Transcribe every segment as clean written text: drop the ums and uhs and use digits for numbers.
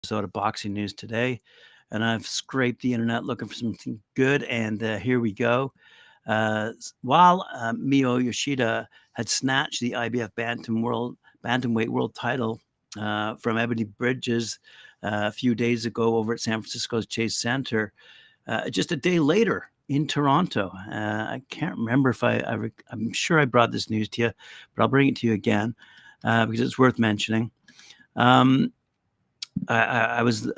episode of Boxing News today, and I've scraped the internet looking for something good, and here we go. While Mio Yoshida had snatched the IBF Bantamweight World title from Ebanie Bridges a few days ago over at San Francisco's Chase Center, just a day later in Toronto. I can't remember if I'm sure I brought this news to you, but I'll bring it to you again because it's worth mentioning. Um, I was,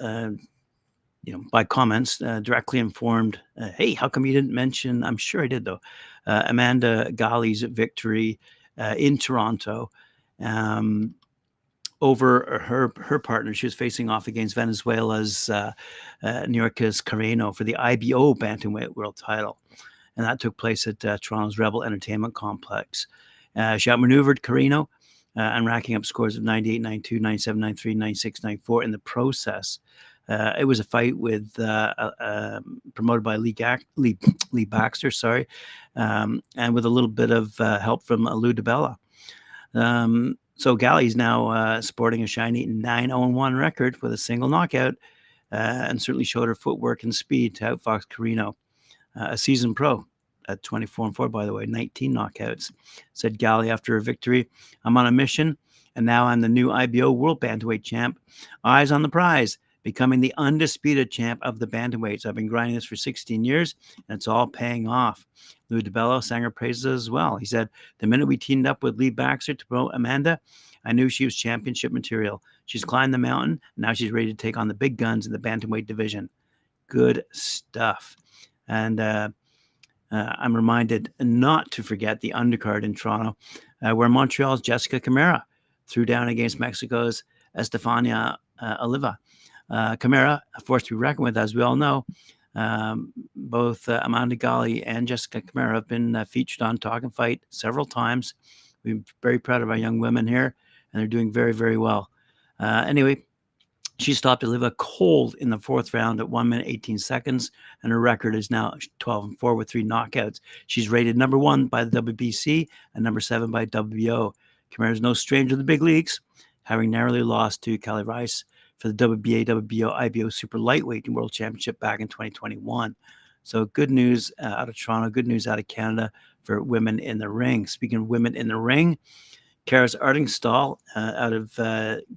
by comments, directly informed. Hey, how come you didn't mention? I'm sure I did though. Amanda Galle's victory in Toronto over her partner. She was facing off against Venezuela's Nurkis Carreno for the IBO Bantamweight World title, and that took place at Toronto's Rebel Entertainment Complex. She outmaneuvered Carreno and racking up scores of 98, 92, 97, 93, 96, 94 in the process. It was a fight with promoted by Lee Baxter, and with a little bit of help from Lou Dibella. So Galle's now sporting a shiny 9-0-1 record with a single knockout, and certainly showed her footwork and speed to outfox Carreno, a seasoned pro at 24-4, by the way, 19 knockouts. Said Galle after her victory, "I'm on a mission, and now I'm the new IBO World Bantamweight champ. Eyes on the prize, becoming the undisputed champ of the bantamweights. I've been grinding this for 16 years, and it's all paying off." Lou Dibella sang her praises as well. He said, "The minute we teamed up with Lee Baxter to promote Amanda, I knew she was championship material. She's climbed the mountain, and now she's ready to take on the big guns in the bantamweight division." Good stuff. And I'm reminded not to forget the undercard in Toronto, where Montreal's Jessica Camara threw down against Mexico's Estefania Oliva. Camara, a force to be reckoned with, as we all know. Both Amanda Galle and Jessica Camara have been featured on Talkin Fight several times. We're very proud of our young women here, and they're doing very, very well. Anyway, she stopped Oliva cold in the fourth round at 1 minute 18 seconds, and her record is now 12-4 with 3 knockouts. She's rated number 1 by the WBC and number 7 by WBO. Camara is no stranger to the big leagues, having narrowly lost to Kelly Rice for the WBA, WBO, IBO Super Lightweight World Championship back in 2021. So good news out of Toronto, good news out of Canada for women in the ring. Speaking of women in the ring, Kariss Artingstall out of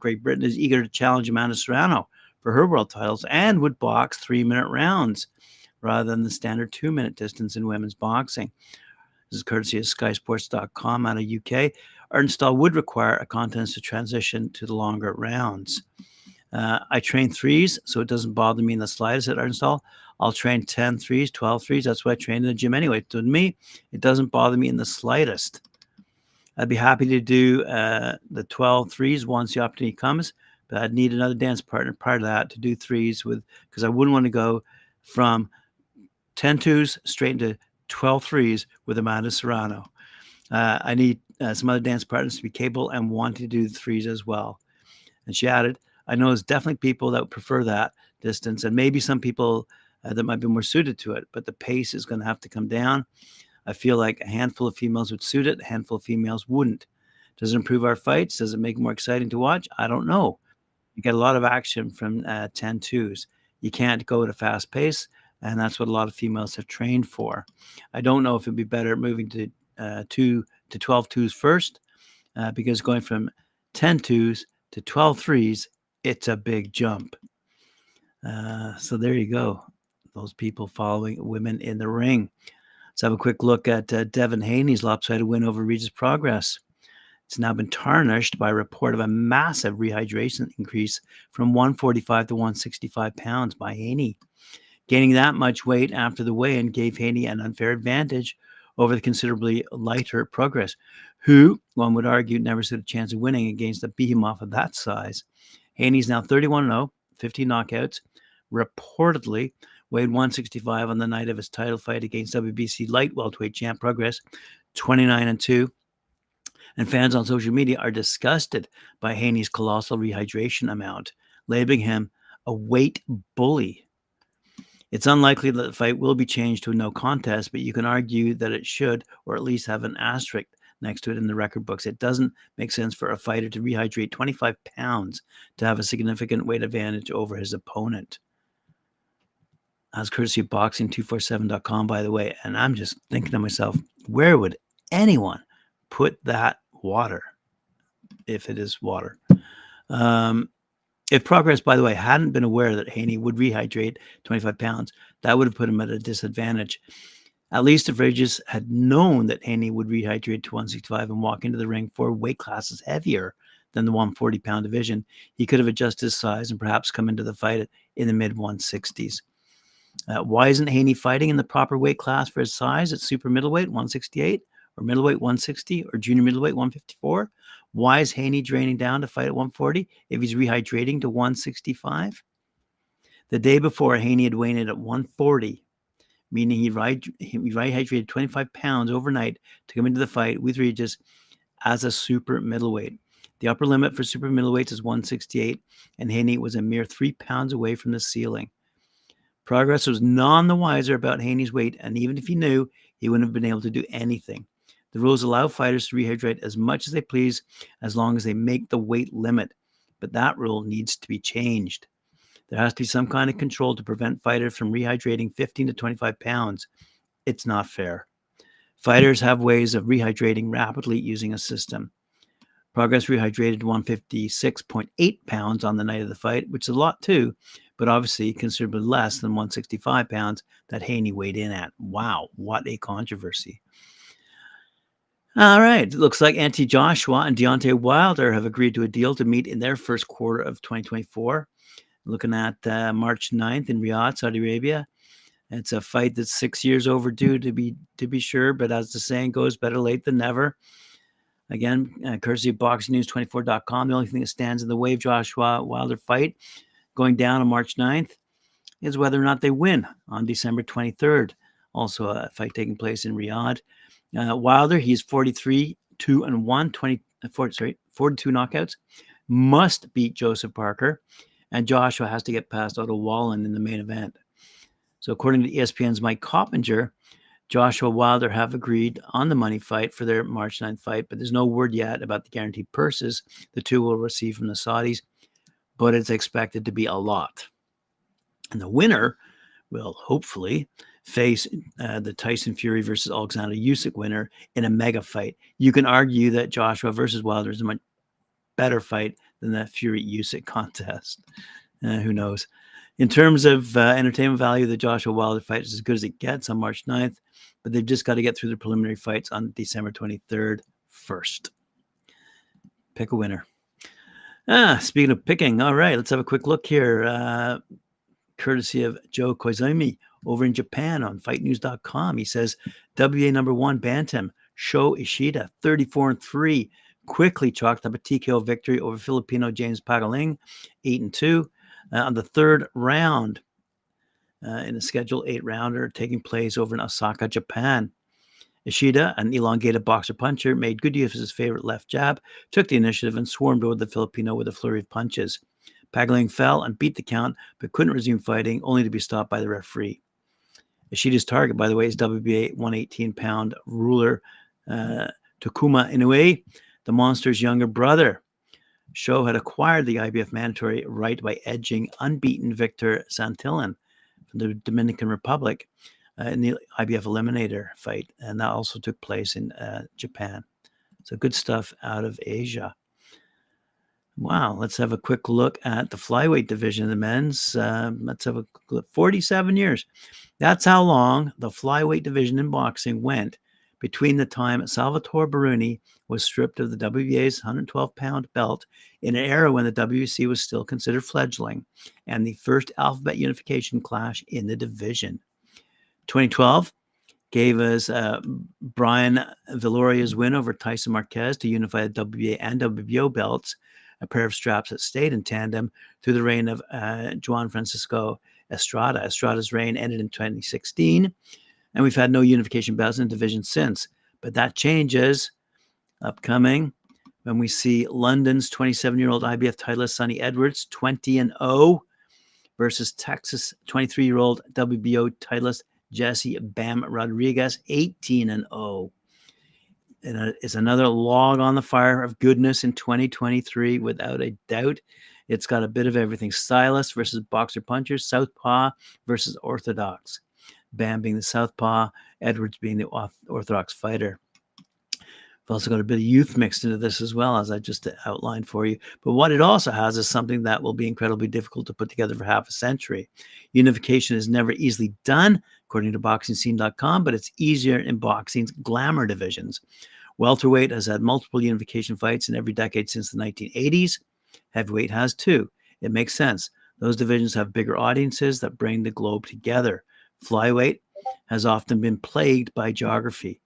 Great Britain is eager to challenge Amanda Serrano for her world titles and would box 3-minute rounds rather than the standard 2-minute distance in women's boxing. This is courtesy of SkySports.com out of UK. Artingstall would require a contest to transition to the longer rounds. I train threes, so it doesn't bother me in the slightest at Artingstall. I'll train 10 threes, 12 threes. That's what I train in the gym anyway. To me, it doesn't bother me in the slightest. I'd be happy to do the 12 threes once the opportunity comes, but I'd need another dance partner prior to that to do threes with, because I wouldn't want to go from 10 twos straight into 12 threes with Amanda Serrano. I need some other dance partners to be capable and want to do the threes as well. And she added, "I know there's definitely people that would prefer that distance, and maybe some people that might be more suited to it, but the pace is going to have to come down. I feel like a handful of females would suit it, a handful of females wouldn't. Does it improve our fights? Does it make it more exciting to watch? I don't know. You get a lot of action from 10 twos. You can't go at a fast pace, and that's what a lot of females have trained for. I don't know if it'd be better moving to 2 to 12 twos first, because going from 10 twos to 12 threes, it's a big jump." So there you go. Those people following women in the ring. Let's have a quick look at Devin Haney's lopsided win over Regis Prograis. It's now been tarnished by a report of a massive rehydration increase from 145 to 165 pounds by Haney. Gaining that much weight after the weigh-in gave Haney an unfair advantage over the considerably lighter Prograis, who, one would argue, never stood a chance of winning against a behemoth of that size. Haney's now 31-0, 15 knockouts, reportedly weighed 165 on the night of his title fight against WBC light welterweight champ Prograis, 29-2. And fans on social media are disgusted by Haney's colossal rehydration amount, labeling him a weight bully. It's unlikely that the fight will be changed to a no contest, but you can argue that it should, or at least have an asterisk next to it in the record books. It doesn't make sense for a fighter to rehydrate 25 pounds to have a significant weight advantage over his opponent. That's courtesy of boxing247.com, by the way. And I'm just thinking to myself, where would anyone put that water, if it is water? If Prograis, by the way, hadn't been aware that Haney would rehydrate 25 pounds, that would have put him at a disadvantage. At least if Regis had known that Haney would rehydrate to 165 and walk into the ring 4 weight classes heavier than the 140-pound division, he could have adjusted his size and perhaps come into the fight in the mid-160s. Why isn't Haney fighting in the proper weight class for his size at super middleweight 168 or middleweight 160 or junior middleweight 154? Why is Haney draining down to fight at 140 if he's rehydrating to 165? The day before, Haney had weighed in at 140, meaning he rehydrated 25 pounds overnight to come into the fight with Regis as a super middleweight. The upper limit for super middleweights is 168, and Haney was a mere 3 pounds away from the ceiling. Prograis was none the wiser about Haney's weight, and even if he knew, he wouldn't have been able to do anything. The rules allow fighters to rehydrate as much as they please as long as they make the weight limit, but that rule needs to be changed. There has to be some kind of control to prevent fighters from rehydrating 15 to 25 pounds. It's not fair. Fighters have ways of rehydrating rapidly using a system. Prograis rehydrated 156.8 pounds on the night of the fight, which is a lot too, but obviously considerably less than 165 pounds that Haney weighed in at. Wow, what a controversy. All right, it looks like Anthony Joshua and Deontay Wilder have agreed to a deal to meet in their first quarter of 2024. Looking at March 9th in Riyadh, Saudi Arabia. It's a fight that's 6 years overdue to be sure, but as the saying goes, better late than never. Again, courtesy of BoxingNews24.com, the only thing that stands in the way of Joshua-Wilder fight going down on March 9th is whether or not they win on December 23rd. Also a fight taking place in Riyadh. Wilder, he's 43-2-1, 42 knockouts, must beat Joseph Parker, and Joshua has to get past Otto Wallin in the main event. So according to ESPN's Mike Coppinger, Joshua Wilder have agreed on the money fight for their March 9th fight, but there's no word yet about the guaranteed purses the two will receive from the Saudis, but it's expected to be a lot. And the winner will hopefully face the Tyson Fury versus Alexander Usyk winner in a mega fight. You can argue that Joshua versus Wilder is a much better fight than the Fury-Usyk contest. Who knows? In terms of entertainment value, the Joshua Wilder fight is as good as it gets on March 9th, but they've just got to get through the preliminary fights on December 23rd first. Pick a winner. Speaking of picking, all right, let's have a quick look here. Courtesy of Joe Koizumi over in Japan on fightnews.com. He says, WA number 1 Bantam, Sho Ishida, 34-3, quickly chalked up a TKO victory over Filipino James Pagaling, 8-2. On the third round in a scheduled 8-rounder taking place over in Osaka, Japan. Ishida, an elongated boxer-puncher, made good use of his favorite left jab, took the initiative, and swarmed over the Filipino with a flurry of punches. Pagaling fell and beat the count, but couldn't resume fighting, only to be stopped by the referee. Ishida's target, by the way, is WBA 118-pound ruler Takuma Inoue, the monster's younger brother. Sho had acquired the IBF mandatory right by edging unbeaten Victor Santillan from the Dominican Republic in the IBF Eliminator fight, and that also took place in Japan. So good stuff out of Asia. Wow, let's have a quick look at the flyweight division of the men's. Let's have a look. 47 years. That's how long the flyweight division in boxing went between the time Salvatore Baruni was stripped of the WBA's 112-pound belt in an era when the WBC was still considered fledgling, and the first alphabet unification clash in the division. 2012 gave us Brian Villoria's win over Tyson Marquez to unify the WBA and WBO belts, a pair of straps that stayed in tandem through the reign of Juan Francisco Estrada. Estrada's reign ended in 2016, and we've had no unification belts in the division since. But that changes upcoming when we see London's 27-year-old IBF titleist Sonny Edwards, 20-0, versus Texas 23-year-old WBO titleist Jesse Bam Rodriguez, 18-0. is another log on the fire of goodness in 2023, without a doubt. It's got a bit of everything. Stylist versus boxer puncher, southpaw versus orthodox. Bam being the southpaw, Edwards being the orthodox fighter. We've also got a bit of youth mixed into this as well, as I just outlined for you. But what it also has is something that will be incredibly difficult to put together for half a century. Unification is never easily done, according to BoxingScene.com, but it's easier in boxing's glamour divisions. Welterweight has had multiple unification fights in every decade since the 1980s. Heavyweight has too. It makes sense. Those divisions have bigger audiences that bring the globe together. Flyweight has often been plagued by geography.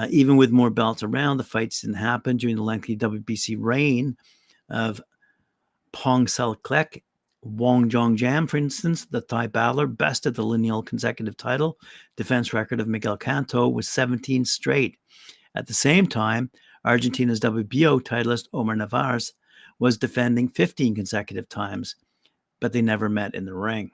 Even with more belts around, the fights didn't happen during the lengthy WBC reign of Pong Selklek. Wong Jongjam, for instance, the Thai battler, bested the lineal consecutive title defense record of Miguel Canto with 17 straight. At the same time, Argentina's WBO titleist Omar Navarez was defending 15 consecutive times, but they never met in the ring.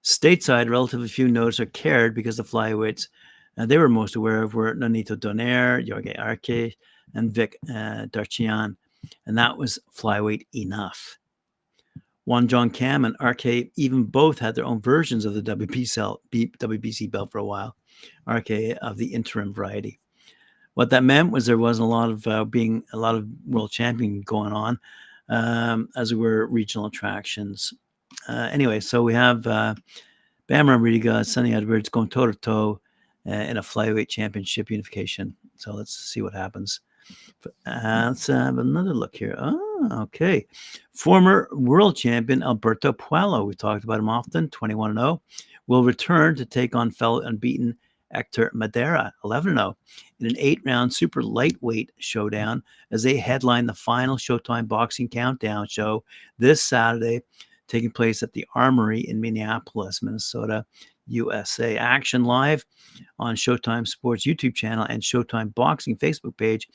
Stateside, relatively few noticed or cared because the flyweights they were most aware of were Nonito Donaire, Jorge Arce, and Vic Darchian, and that was flyweight enough. Won John Cam and Arce even both had their own versions of the WBC belt for a while, Arce of the interim variety. What that meant was there wasn't a lot of world champion going on, as there were regional attractions. Anyway, so we have Bam Rodriguez, Sonny Edwards going toe-to-toe in a flyweight championship unification. So let's see what happens. Let's have another look here. Oh, okay. Former world champion Alberto Puello, we talked about him often, 21-0, will return to take on fellow unbeaten Hector Madera, 11-0, in an 8-round super lightweight showdown as they headline the final Showtime Boxing Countdown show this Saturday, taking place at the Armory in Minneapolis, Minnesota, USA. Action live on Showtime Sports YouTube channel and Showtime Boxing Facebook page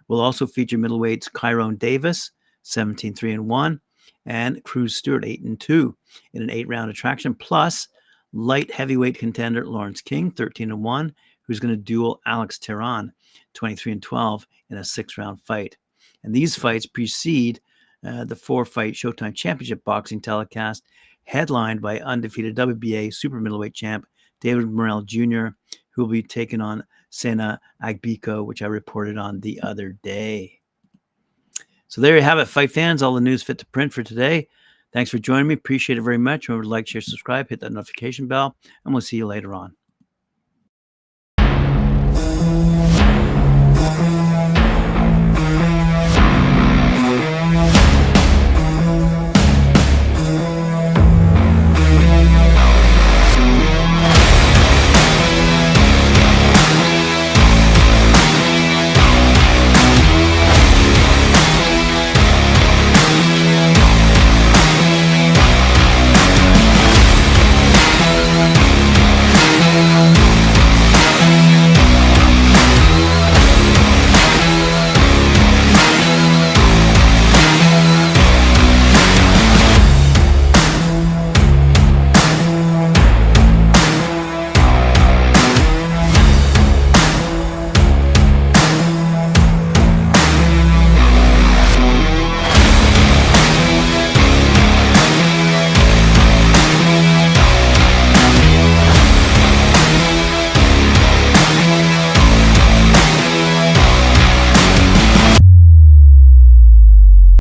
will also feature middleweights Kyron Davis, 17-3-1, and Cruz Stewart, 8-2, in an 8-round attraction, plus light heavyweight contender Lawrence King, 13-1, who's going to duel Alex Tehran, 23-12, in a 6-round fight. And these fights precede the 4-fight Showtime Championship Boxing telecast, headlined by undefeated WBA super middleweight champ David Morrell Jr., who will be taking on Sena Agbiko, which I reported on the other day. So there you have it, fight fans. All the news fit to print for today. Thanks for joining me. Appreciate it very much. Remember to like, share, subscribe, hit that notification bell, and we'll see you later on.